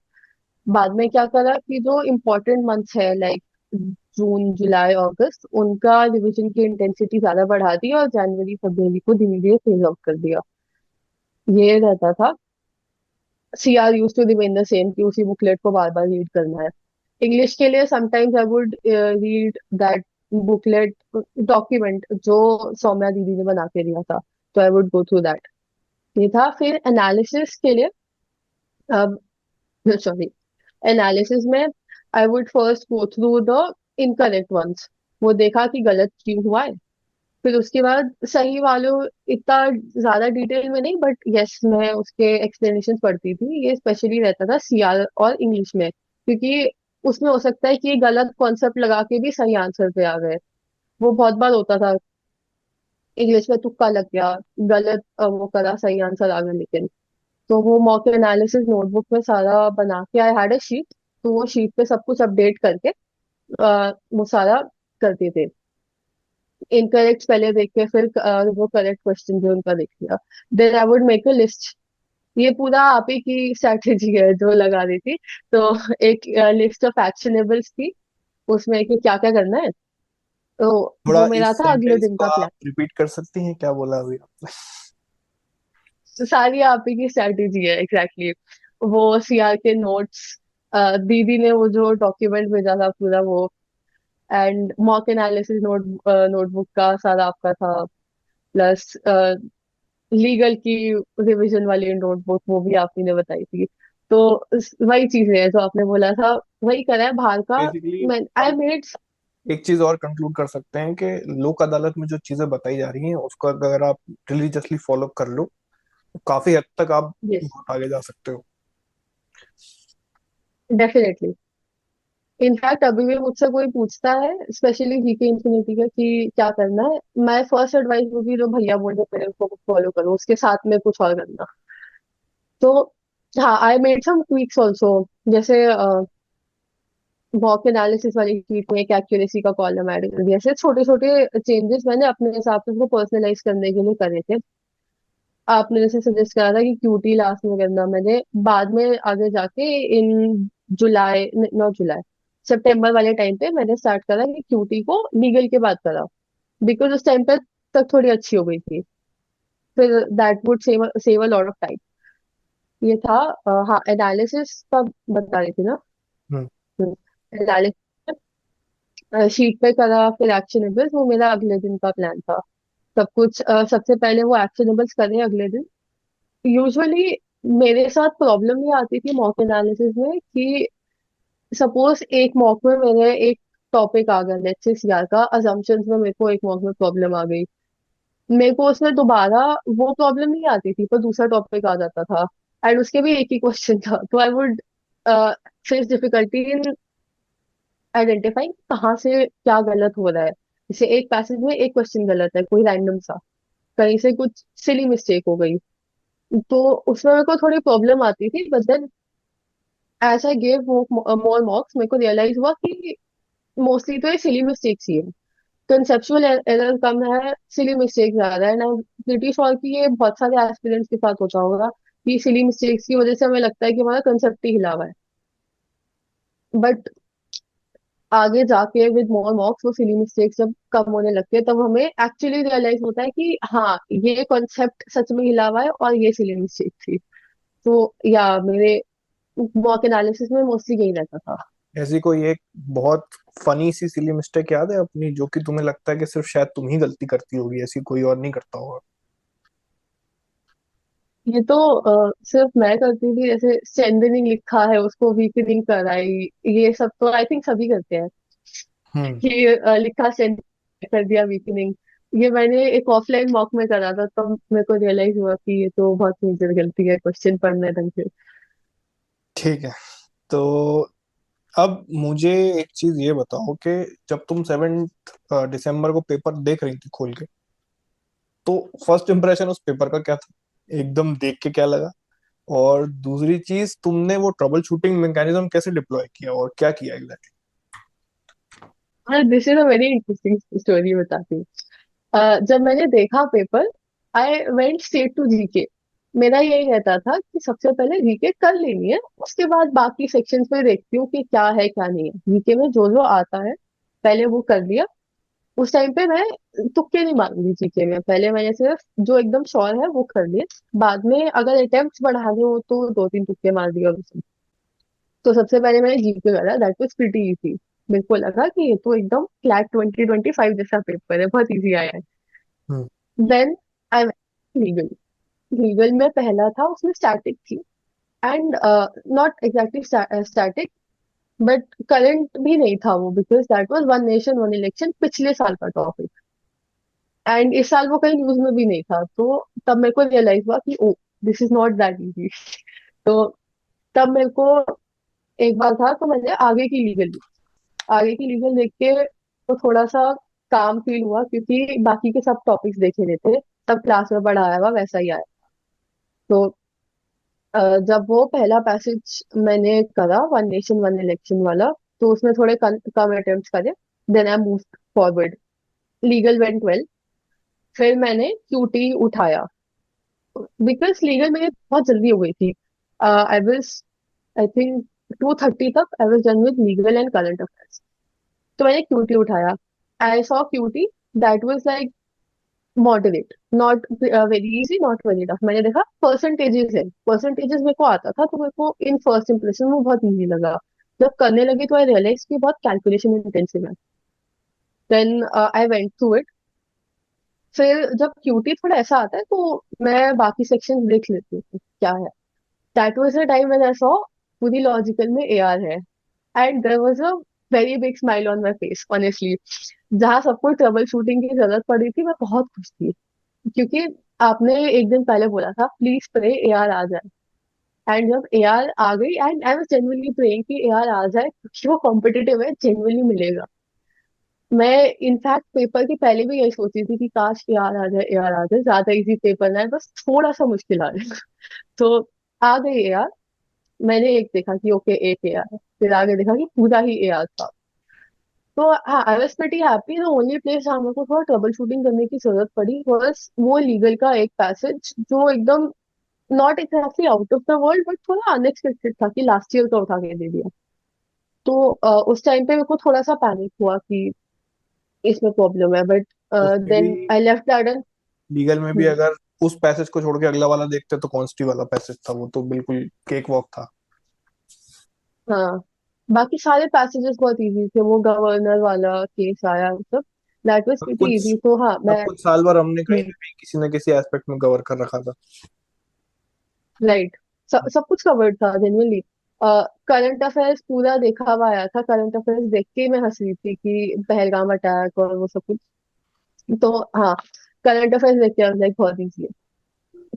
बाद में क्या करा कि जो इम्पोर्टेंट मंथ्स है लाइक जून जुलाई अगस्त, उनका रिविजन की इंटेंसिटी ज्यादा बढ़ा दी और जनवरी फरवरी को धीरे धीरे फेज आउट कर दिया। ये रहता था। CR use to remain the same, कि उसी बुकलेट को बार बार रीड करना है। इंग्लिश के लिए sometimes I would read that booklet document जो सौम्या दीदी ने बना के दिया था, तो I would go through that. ये था। फिर एनालिसिस के लिए, अब सॉरी, एनालिसिस में I would first go through the incorrect ones, वो देखा कि गलत क्यों हुआ है। फिर उसके बाद सही वालों, इतना ज्यादा डिटेल में नहीं, बट यस मैं उसके एक्सप्लेनेशन पढ़ती थी। ये स्पेशली रहता था सीआर और इंग्लिश में, क्योंकि उसमें हो सकता है कि गलत कॉन्सेप्ट लगा के भी सही आंसर पे आ गए। वो बहुत बार होता था, इंग्लिश में तुक्का लग गया, गलत वो करा, सही आंसर आ गया लेकिन। तो वो मॉक एनालिसिस नोटबुक में सारा बना के आई हैड अ शीट, तो वो शीट पे सब कुछ अपडेट करके वो सारा करते थे। इनकरेक्ट पहले देख के फिर वो करेक्ट क्वेश्चन जो उनका देख लिया। Then I would make a list. ये पूरा आप ही की स्ट्रैटेजी है जो लगा दी थी। तो एक लिस्ट ऑफ एक्शनेबल्स थी, उसमें कि क्या क्या करना है। तो थोड़ा वो इस मेरा था अगले सेंटेंस दिन को का आप प्लान। रिपीट कर सकती हैं, क्या बोला अभी आपने? तो सारी आप ही की स्ट्रैटेजी है एग्जैक्टली exactly। वो सीआर के नोट्स, दीदी ने वो जो डॉक्यूमेंट भेजा था पूरा वो, एंड मॉक एनालिसिस नोटबुक का सारा आपका था, प्लस लीगल की रिवीजन वाली नोटबुक वो भी आप ही ने बताई थी। तो वही चीजें हैं जो आपने बोला था, वही करा है बाहर का। बेसिकली मैं आई हम मेड। एक चीज और कंक्लूड कर सकते हैं कि लोक अदालत में जो चीजें बताई जा रही हैं उसको अगर आप रिलीजियसली फॉलो कर लो तो काफी हद तक आप यस, बहुत आगे जा सकते हो। डेफिनेटली। इनफैक्ट अभी भी मुझसे कोई पूछता है, स्पेशली जीके इंफिनिटी का, कि क्या करना है, मैं फर्स्ट एडवाइस होगी जो भैया बोल रहे हैं उसको फॉलो करो, उसके साथ में कुछ और करना। तो हाँ, I made some tweaks also. जैसे वॉक एनालिसिस वाली शीट में एक एक्यूरेसी का कॉलम ऐड कर दिया। ऐसे छोटे छोटे चेंजेस मैंने अपने हिसाब से उसको पर्सनलाइज करने के लिए करे थे। आपने जैसे सजेस्ट करा था कि क्यूटी लास्ट में करना, मैंने बाद में आगे जाके इन जुलाई, नॉट जुलाई, सितंबर वाले टाइम पे मैंने स्टार्ट करा कि क्यूटी को लीगल के बाद करा, बिकॉज उस टाइम पे तक थोड़ी अच्छी हो गई थी। फिर that would save save a lot of time. ये था हाँ एनालिसिस का बता रही थी ना। हम्म। एनालिसिस शीट पे करा, फिर एक्शनेबल्स, वो मेरा अगले दिन का प्लान था। सब कुछ सबसे पहले वो एक्शनेबल्स करे अगले दिन। यूजुअली मेरे साथ प्रॉब्लम ये आती थी मॉक एनालिसिस में कि सपोज एक मॉक में मेरे एक टॉपिक आ गया, लेट्स से सीआर का अजम्पशंस में मेरे को एक मॉक में प्रॉब्लम आ गई। मेरे को उसमें दोबारा वो प्रॉब्लम नहीं आती थी, पर दूसरा टॉपिक आ जाता था एंड उसके भी एक ही क्वेश्चन था, तो I would face difficulty in identifying कहाँ से क्या गलत हो रहा है। जैसे एक पैसेज में एक क्वेश्चन गलत है, कोई रैंडम सा, कहीं से कुछ सिली मिस्टेक हो गई, तो उसमें मेरे को थोड़ी प्रॉब्लम आती थी। But then as I gave more mocks मेरे को रियलाइज हुआ कि मोस्टली तो ये सिली मिस्टेक्स ही है, कंसेप्चुअल एरर कम है, सिली मिस्टेक ज्यादा है। And I am pretty sure कि ये बहुत सारे एस्पिरेंट्स के साथ होता होगा कि सिली मिस्टेक्स की वजह से हमें लगता है कि हमारा कंसेप्ट ही हिला हुआ है। बट आगे जाके विद मोर मॉक्स वो सिली मिस्टेक्स जब कम होने लगते हैं तब हमें एक्चुअली रियलाइज होता है कि हाँ ये कॉन्सेप्ट सच में हिला हुआ है और ये सिली मिस्टेक थी। तो या मेरे मॉक एनालिसिस में मोस्टली यही रहता था। ऐसी कोई एक बहुत फनी सी सिली मिस्टेक याद है अपनी, जो कि तुम्हें लगता है कि सिर्फ शायद तुम ही गलती करती होगी, ऐसी कोई और नहीं करता होगा? ये तो सिर्फ मैं करती थी, जैसे स्ट्रेंथनिंग लिखा है उसको वीकनिंग कराई, ये सब तो आई थिंक सभी करते हैं हम्म। कि लिखा स्ट्रेंथ कर दिया वीकनिंग। ये मैंने एक ऑफलाइन मॉक में करा था, तब मेरे को रियलाइज हुआ कि ये तो बहुत मेजर गलती है क्वेश्चन पढ़ने ढंग से। ठीक है। तो अब मुझे एक चीज ये बताओ कि जब तुम 7 दिसंबर को पेपर देख रही थी खोल के, तो फर्स्ट इम्प्रेशन उस पेपर का क्या था, एकदम देख के क्या लगा? और दूसरी चीज, तुमने वो ट्रबल शूटिंग मैकेनिज्म कैसे डिप्लॉय किया और क्या किया एग्जैक्टली? हाँ, this is a very interesting story, बताती हूँ। जब मैंने देखा paper, I went straight to GK. मेरा यही रहता था कि सबसे पहले जीके कर लेनी है, उसके बाद बाकी सेक्शंस पे देखती हूँ कि क्या है क्या नहीं है। जीके में जो जो आता है पहले वो कर लिया। उस टाइम पे मैं तुक्के नहीं मारूंगी जीके में, पहले मैंने सिर्फ जो एकदम श्योर है वो कर लिए। बाद में अगर अटेम्प्ट बढ़ाने हो तो दो तीन तुक्के मार दिए उसमें। तो सबसे पहले मैंने जीके करा, दैट वाज प्रीटी इजी। मेरे को लगा कि ये तो एकदम क्लैट 2025 जैसा पेपर है, बहुत इजी आया है। Hmm. Then I legal. Legal में पहला था, उसमें स्टैटिक थी and not exactly static, but current भी नहीं था वो, because that was one nation one election, पिछले साल का टॉपिक। एंड इस साल वो कहीं न्यूज में भी नहीं था, तो तब मेरे को रियलाइज हुआ कि oh this is not that easy. तो तब मेरे को एक बार था, तो मैंने आगे की लीगल देख के तो थोड़ा सा काम फील हुआ, क्योंकि बाकी के सब टॉपिक्स देखे नहीं थे, तब क्लास में पढ़ाया हुआ वैसा ही आया। तो जब वो पहला पैसेज मैंने करा, वन नेशन वन इलेक्शन वाला, तो उसमें थोड़े कम अटेम्प्ट करे। Then I move forward, legal went well. फिर मैंने क्यूटी उठाया, बिकॉज लीगल मेरी बहुत जल्दी हो गई थी। आई वाज आई थिंक 2:30 तक I was done with legal and current affairs. तो मैंने क्यूटी उठाया। I saw QT, that was like moderate, not very easy, not very tough. मैंने देखा परसेंटेजेस है, परसेंटेजेस मेरे को आता था, तो मेरे को इन फर्स्ट इंप्रेशन में बहुत इजी लगा। जब करने लगी तो आई रियलाइज कि बहुत कैलकुलेशन इंटेंसिव है। Then I went through it. फिर जब क्यूटी थोड़ा ऐसा आता है तो मैं बाकी सेक्शन देख लेती हूँ क्या है। That was the time when I saw पूरी लॉजिकल में एआर है, and there was a very big smile on my face honestly. जहाँ सबको ट्रबल शूटिंग की जरूरत पड़ी थी, मैं बहुत खुश थी, क्योंकि आपने एक दिन पहले बोला था प्लीज प्रे एआर आ जाए। एंड जब एआर आ गई, and I was genuinely praying कि एआर आ जाए, क्योंकि वो कॉम्पिटिटिव है, जेन्युइनली मिलेगा। मैं इनफैक्ट पेपर के पहले भी यही सोची थी कि काश एआर आ जाए, एआर आ जाए, ज्यादा इजी पेपर ना है, बस थोड़ा सा मुश्किल आ जाए। तो आ गई एआर। मैंने एक देखा कि ओके एक एआर है, फिर आगे देखा कि पूरा ही एआर था। तो हाँ, आई was pretty happy. The only place जहाँ मेरे को थोड़ा ट्रबल शूटिंग करने की जरूरत पड़ी was वो लीगल का एक पैसेज, जो एकदम not exactly out of the world, but थोड़ा अनएक्सपेक्टेड था कि लास्ट ईयर का उठा के दे दिया। तो उस टाइम पे मेरे को थोड़ा सा पैनिक हुआ कि इसमें प्रॉब्लम है, बट उसमें भी then I left garden. Legal में भी अगर उस पैसेज को छोड़ के अगला वाला देखते तो कॉन्स्टी वाला पैसेज था, वो तो बिल्कुल केक वॉक था। हाँ, बाकी सारे पैसेजेस बहुत इजी थे। वो गवर्नर वाला केस आया सब, दैट वाज सब प्रीटी कुछ इजी। तो हाँ सब मैं, कुछ साल भर हमने कहीं हम्म, ना कहीं किसी न किसी एस्पेक्ट में कवर कर रखा था। राइट, सब कुछ कवर्ड था जेन्युइनली। करंट अफेयर्स पूरा देखा हुआ आया था। करंट अफेयर्स देख के मैं हंस रही थी कि पहलगाम अटैक और वो सब कुछ। तो हाँ, करंट अफेयर्स देख के लाइक बहुत इजी है।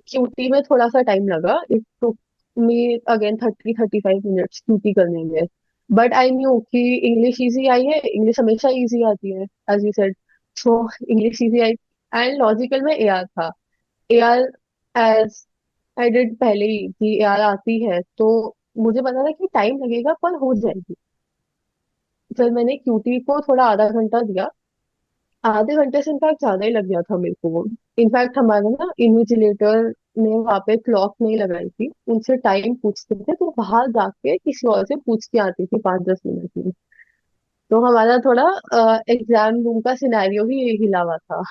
क्यूटी में थोड़ा सा टाइम लगा, it took me again 30-35 minutes QT करने में। बट आई न्यू कि इंग्लिश इजी आई है, इंग्लिश हमेशा इजी आती है as you said. So English easy आई। एंड लॉजिकल में एआर था। एआर, एज आई डिड पहले ही कि एआर आती है, तो मुझे पता था कि टाइम लगेगा पर हो जाएगी। फिर मैंने क्यूटी को थोड़ा आधा घंटा दिया। आधे घंटे से इनफैक्ट ज्यादा ही लग गया था मेरे को। इनफैक्ट हमारे ना इन्विजिलेटर ने वहां पे क्लॉक नहीं लगाई थी, उनसे टाइम पूछते थे तो बाहर जाके किसी और से पूछ के आती थी 5-10 मिनट में। तो हमारा थोड़ा एग्जाम रूम का सिनेरियो ही हिला हुआ था।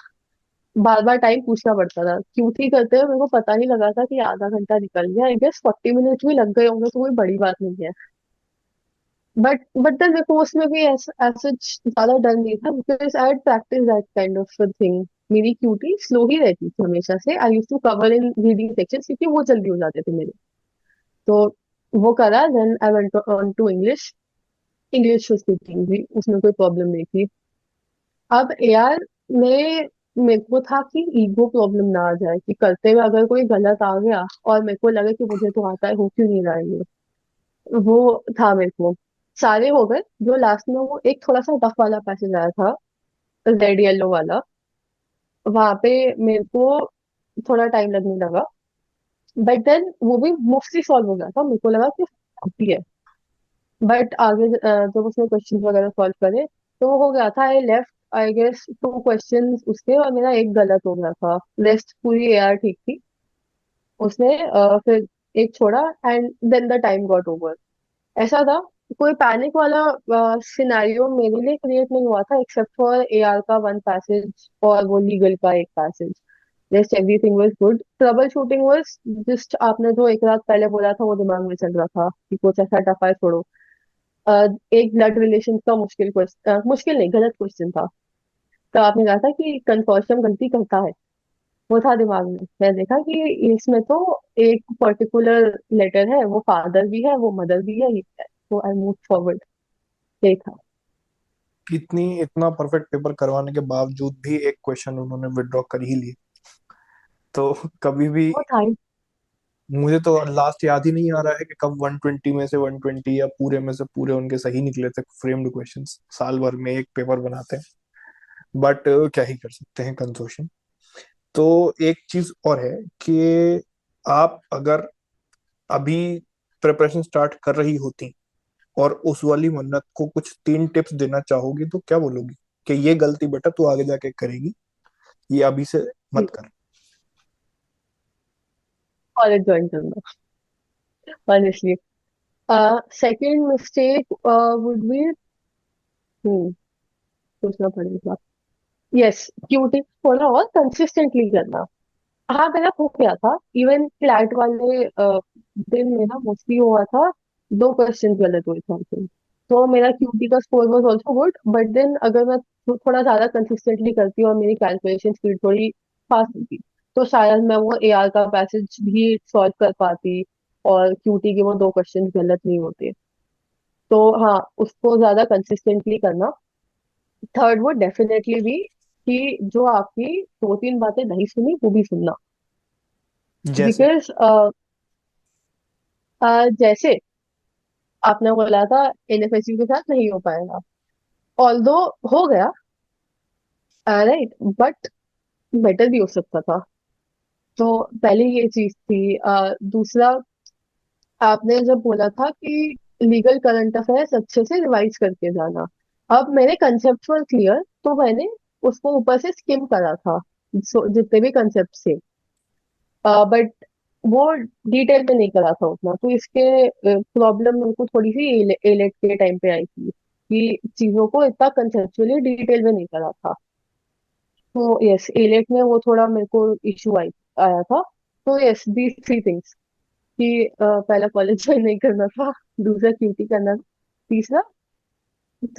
बार बार टाइम पूछना पड़ता था। क्यूटी करते हुए मेरे को पता नहीं लगा था कि आधा घंटा निकल गया। आई गेस 40 मिनट भी लग गए होंगे तो कोई बड़ी बात नहीं है। बट देन मेरे को उसमें भी ऐसा सच ज्यादा डर नहीं था, because I had practice that kind of thing. मेरी क्यूटी स्लो ही रहती थी हमेशा से। I use to cover in reading section क्योंकि वो जल्दी हो जाते थे मेरे। तो वो करा, then I went on to English. English speaking भी उसमें कोई प्रॉब्लम नहीं थी। अब एआर में मेरे को था कि ईगो प्रॉब्लम ना आ जाए, कि करते हुए अगर कोई गलत आ गया और मेरे को लगे कि मुझे तो आता है, हो क्यों नहीं रहा है ये। वो था मेरे को। सारे हो गए। जो लास्ट में वो एक थोड़ा सा टफ वाला पैसेज आया था, रेड येलो वाला, वहां पे मेरे को थोड़ा टाइम लगने लगा। बट देन वो भी मोस्टली सॉल्व हो गया था। मेरे को लगा कि होती है। बट आगे जब उसने क्वेश्चन वगैरह सॉल्व करे तो वो हो गया था। I left I guess 2 question उसके, और मेरा एक गलत हो गया था। रेस्ट पूरी एआर ठीक थी। उसने फिर एक छोड़ा, and then the time got over. ऐसा था, कोई पैनिक वाला सिनेरियो मेरे लिए क्रिएट नहीं हुआ था, एक्सेप्ट फॉर एआर का वन पैसेज और वो लीगल का एक passage. Just everything was good. Trouble shooting was just आपने जो एक रात पहले बोला था वो दिमाग में चल रहा था कि कुछ ऐसा टफा है, छोड़ो। एक ब्लड रिलेशन का मुश्किल क्वेश्चन, मुश्किल नहीं, गलत क्वेश्चन था। तो आपने कहा था कि कंसोर्शियम गलती करता है, वो था दिमाग में। मैं देखा कि इसमें तो एक पर्टिकुलर लेटर है, वो फादर भी है वो मदर भी है, तो आई मूव फॉरवर्ड। यही था। इतना परफेक्ट पेपर करवाने के बावजूद भी एक क्वेश्चन उन्होंने विड्रॉ कर ही लिए। तो कभी भी, वो था ही। मुझे तो लास्ट याद ही नहीं आ रहा है कि कब 120 में से 120 या पूरे में से पूरे उनके सही निकले थे फ्रेम्ड क्वेश्चंस। साल भर में एक पेपर बनाते हैं, बट क्या ही कर सकते हैं कंसोर्शियम। तो एक चीज और है कि आप अगर अभी प्रिपरेशन स्टार्ट कर रही होती और उस वाली मन्नत को कुछ 3 टिप्स देना चाहोगी तो क्या बोलोगी? कि ये गलती बेटा तू आगे जाके करेगी, ये अभी से मत कर। कॉलेज ज्वाइन करना, honestly. Second mistake would be, सोचना पड़ेगा। यस, क्यूटी थोड़ा और कंसिस्टेंटली करना। हाँ, मेरा हो गया था। इवन फ्लैट वाले दिन मेरा मोस्टली हुआ था, 2 क्वेश्चन गलत हुए थे हमसे। तो मेरा क्यूटी का score was also good. But then अगर मैं थोड़ा ज्यादा कंसिस्टेंटली करती और मेरी कैलकुलेशन स्पीड थोड़ी फास्ट होती, तो शायद मैं वो एआर का पैसेज भी सॉल्व कर पाती और क्यूटी के वो 2 क्वेश्चन गलत नहीं होते। तो हाँ, उसको ज्यादा कंसिस्टेंटली करना। थर्ड वो डेफिनेटली भी कि जो आपकी 2-3 बातें नहीं सुनी वो भी सुनना। जैसे बिकॉज जैसे आपने बोला था एनएफएसयू के साथ नहीं हो पाएगा, ऑल्दो हो गया, राइट, बट बेटर भी हो सकता था। तो पहले ये चीज थी। दूसरा, आपने जब बोला था कि लीगल करंट अफेयर्स अच्छे से रिवाइज करके जाना। अब मेरे कंसेप्ट क्लियर, तो मैंने उसको ऊपर से स्किम करा था, जितने भी कंसेप्ट थे। बट वो डिटेल में नहीं करा था उतना, तो इसके प्रॉब्लम मेरे को थोड़ी सी एलेट के टाइम पे आई थी कि चीजों को इतना कंसेप्चुअली डिटेल में नहीं करा था। तो यस, एलेट में वो थोड़ा मेरे को इशू आई। आया था। तो यस, दीज थ्री थिंग्स कि पहला कॉलेज ज्वाइन नहीं करना था, दूसरा क्यूटी करना था, तीसरा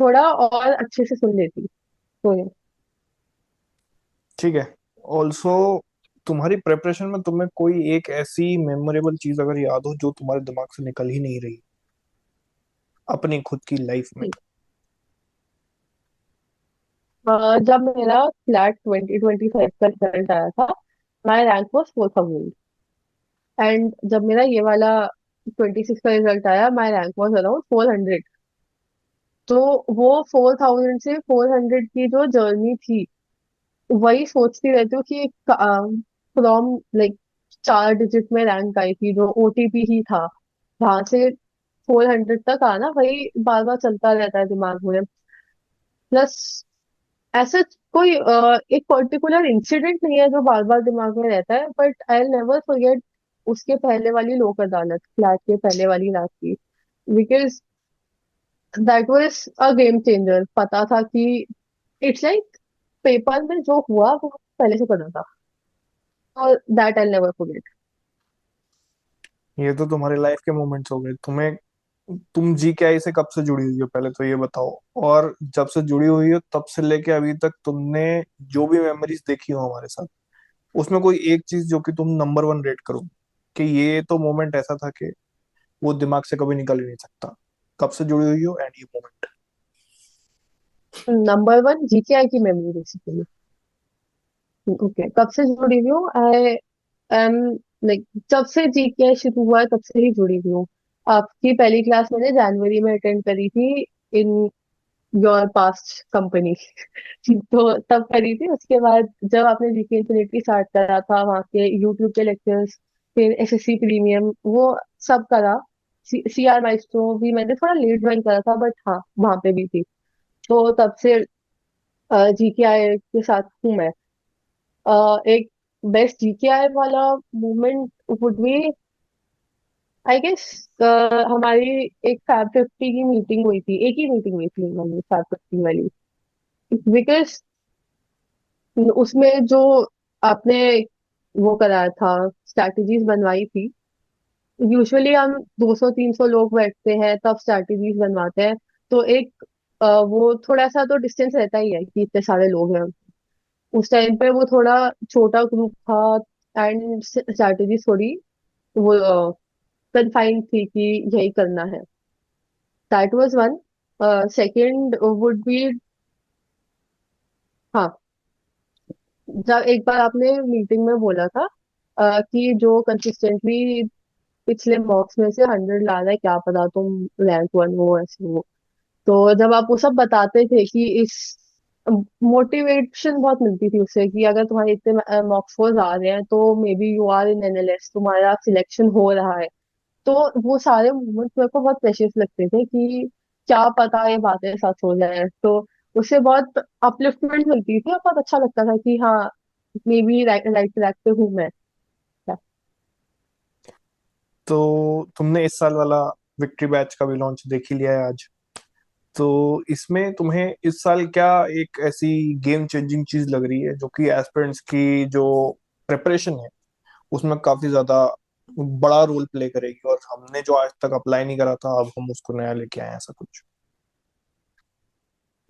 थोड़ा और अच्छे से सुन लेती। तो ये ठीक है। ऑल्सो तुम्हारी प्रिपरेशन में तुम्हें कोई एक ऐसी मेमोरेबल चीज अगर याद हो जो तुम्हारे दिमाग से निकल ही नहीं रही अपनी खुद की लाइफ में। जब मेरा फ्लैट 2025 का रिजल्ट आया था, माई रैंक वॉज 4000। एंड जब मेरा ये वाला 26 का रिजल्ट आया, माई रैंक वॉज अराउंड 400। तो वो 4000 से 400 की जो जर्नी थी, वही सोचती रहती हूँ कि फ्रॉम लाइक 4 डिजिट में रैंक आई थी, जो ओटीपी ही था, वहां से 400 तक आना, वही बार बार चलता रहता है दिमाग में। प्लस ऐसा कोई एक पर्टिकुलर इंसिडेंट नहीं है जो बार बार दिमाग में रहता है, बट आई नेवर फॉरगेट उसके पहले वाली लोक अदालत, फ्लैट के पहले वाली रात की। Because that was a game changer. पता था कि इट्स लाइक पेपर में जो हुआ वो पहले से पता था, और दैट आई नेवर फॉरगेट। ये तो तुम्हारे लाइफ के मोमेंट्स हो गए। तुम जीकेआई से कब से जुड़ी हुई हो पहले तो ये बताओ। और जब से जुड़ी हुई हो तब से लेके अभी तक तुमने जो भी मेमोरीज देखी हो हमारे साथ, उसमें कोई एक चीज जो कि तुम नंबर वन रेट करो कि ये तो मोमेंट ऐसा था कि वो दिमाग से कभी निकल ही नहीं सकता। कब से जुड़ी हुई हो एंड ये मोमेंट। नंबर वन जीकेआई की मेमोरी बेसिकली। ओके, कब से जुड़ी हुई हूँ? आई एम लाइक जब से जीकेआई शुरू हुआ है तब से ही जुड़ी हुई हूँ। आपकी पहली क्लास मैंने जनवरी में अटेंड करी थी, इन योर पास्ट कंपनी। तो तब करी थी। उसके बाद जब आपने जीके इन्फिनिटी स्टार्ट करा था, वहाँ के यूट्यूब के लेक्चर्स, फिर एसएससी प्रीमियम, वो सब करा। सीआर माइस्ट्रो भी मैंने थोड़ा लेट ज्वाइन करा था, बट हाँ वहाँ पे भी थी। तो तब से जीकेआई के साथ हूँ मैं। एक बेस्ट जीकेआई वाला moment would be, I guess, हमारी एक फैब 50 की मीटिंग हुई थी, एक ही मीटिंग हुई थी हमारी फैब 50 वाली। बिकॉज उसमें जो आपने वो कराया था, स्ट्रैटेजीज बनवाई थी। यूजुअली हम 200-300 लोग बैठते हैं तब स्ट्रैटेजीज बनवाते हैं। तो एक वो थोड़ा सा तो डिस्टेंस रहता ही है कि इतने सारे लोग हैं। उस टाइम पे वो थोड़ा छोटा ग्रुप था, एंड स्ट्रैटेजी थोड़ी वो कन्फाइंड थी कि यही करना है। That was one. Second would be, हाँ, जब एक बार आपने मीटिंग में बोला था कि जो कंसिस्टेंटली पिछले मॉक्स में से 100 ला रहा है, क्या पता तुम रैंक वन हो, ऐसे हो। तो जब आप वो सब बताते थे कि इस मोटिवेशन बहुत मिलती थी उससे कि अगर तुम्हारे इतने मॉक स्कोर आ रहे हैं तो maybe you are in NLS, तुम्हारा सिलेक्शन हो रहा है। तो वो सारे मोमेंट्स मेरे को बहुत प्रेशियस लगते थे कि क्या पता ये बातें सच हो जाए। तो उससे बहुत अपलिफ्टमेंट मिलती थी और बहुत अच्छा लगता था कि हाँ, may be right right track पे हूँ मैं। तो तुमने इस साल वाला विक्ट्री बैच का भी लॉन्च देख ही लिया है आज। तो इसमें तुम्हें इस साल क्या एक ऐसी गेम चेंजिंग चीज लग रही है जो कि एस्पिरेंट्स की जो प्रिपरेशन है उसमें काफी ज्यादा बड़ा रोल प्ले करेगी और हमने जो आज तक अप्लाई नहीं करा था अब हम उसको नया लेके आए हैं, ऐसा कुछ।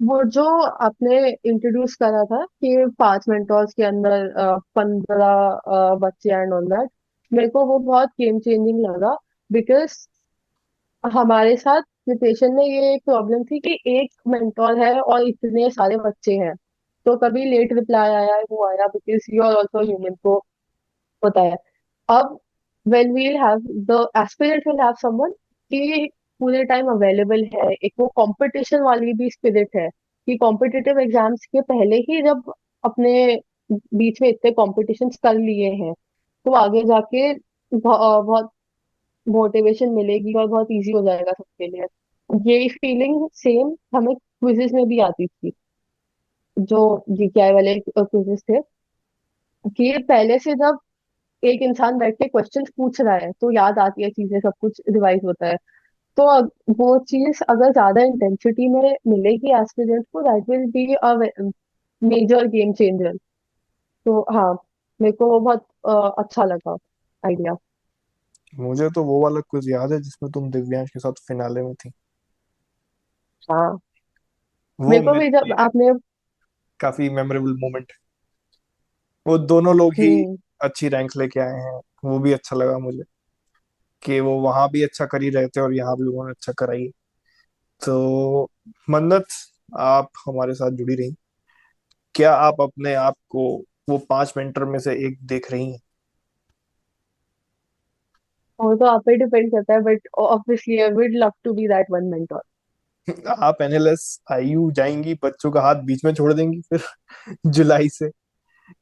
वो जो आपने इंट्रोड्यूस करा था कि 5 मेंटोर्स के अंदर 15 बच्चे एंड ऑल दैट, मेरे को वो बहुत गेम चेंजिंग लगा। बिकॉज हमारे साथ सिचुएशन में ये एक प्रॉब्लम थी कि एक मेंटोर है और इतने सारे बच्चे हैं। तो कभी लेट रिप्लाई आया है, वो आया, because you are also human, को होता है। अब when we'll have the aspirant will have someone कि पूरे टाइम अवेलेबल है, एक वो कंपटीशन वाली भी स्पिरिट है कि कॉम्पिटिटिव एग्जाम्स के पहले ही जब अपने बीच में इतने कॉम्पिटिशन्स कर लिए हैं, तो आगे जाके बहुत मोटिवेशन मिलेगी और बहुत इजी हो जाएगा सबके लिए। यही फीलिंग सेम हमें क्विजेस में भी आती थी, जो जीकेआई वाले क्विजेस थे, कि पहले से जब एक इंसान बैठ के क्वेश्चंस पूछ रहा है तो याद आती है चीजें, सब कुछ रिवाइज होता है। तो वो चीज अगर ज्यादा इंटेंसिटी में मिलेगी एस्पिरेंट को, that will be a major game changer. तो हाँ, मेरे को वो बहुत अच्छा लगा आइडिया। मुझे तो वो वाला क्विज याद है जिसमें तुम दिव्यांश के साथ फिनाले में थी। हाँ, वो मेरे को मेरे भी जब लिए आपने। काफी मेमोरेबल मोमेंट। वो दोनों लोग ही हम्म। अच्छी रैंक लेके आए हैं, वो भी अच्छा लगा मुझे कि वो वहां भी अच्छा कर ही रहे थे और यहाँ भी उन्होंने अच्छा कराई। तो मन्नत, आप हमारे साथ जुड़ी रही, क्या आप अपने आप को वो 5 मेंटर में से एक देख रही हैं? वो तो आप पे डिपेंड करता है, but obviously I would love to be that one mentor. आप एनएलएस आईयू जाएंगी, बच्चों का हाथ बीच में छोड़ देंगी फिर जुलाई से,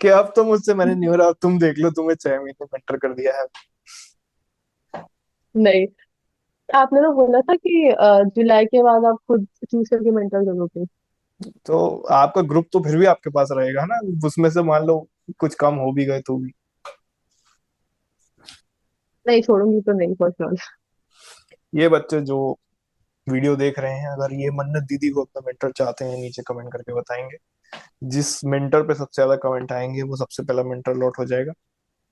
कि अब तो मुझसे मैंने नहीं हो रहा, अब तुम देख लो, तुम्हें 6 महीने मेंटर कर दिया है। नहीं, आपने तो बोला था कि जुलाई के बाद आप खुद चूज करके मेंटर करोगे। तो आपका ग्रुप तो फिर भी आपके पास रहेगा ना, उसमें से मान लो कुछ कम हो भी गए तो भी। नहीं, छोड़ूंगी तो नहीं फॉर श्योर। ये बच्चे जो वीडियो देख रहे हैं, अगर ये मन्नत दीदी को अपना मेंटर चाहते हैं, नीचे कमेंट करके बताएंगे। जिस मेंटर पे सबसे ज्यादा कमेंट आएंगे वो सबसे पहला मेंटर लॉट हो जाएगा।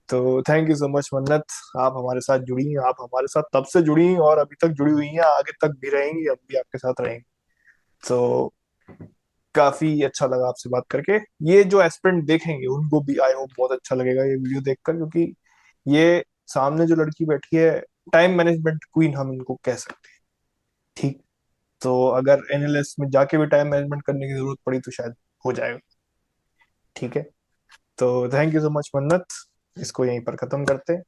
तो थैंक यू सो मच मन्नत, आप हमारे साथ जुड़ी, आप हमारे साथ तब से जुड़ी और अभी तक जुड़ी हुई हैं, आगे तक भी रहेंगी, अब भी आपके साथ रहेंगी। तो काफी अच्छा लगा आपसे बात करके। ये जो एस्पिरेंट देखेंगे उनको भी आई होप बहुत अच्छा लगेगा ये वीडियो देखकर, क्योंकि ये सामने जो लड़की बैठी है, टाइम मैनेजमेंट क्वीन हम इनको कह सकते हैं। ठीक, तो अगर एनएलएस में जाके भी टाइम मैनेजमेंट करने की जरूरत पड़ी तो शायद हो जाएगा। ठीक है, तो थैंक यू सो मच मन्नत, इसको यहीं पर खत्म करते हैं।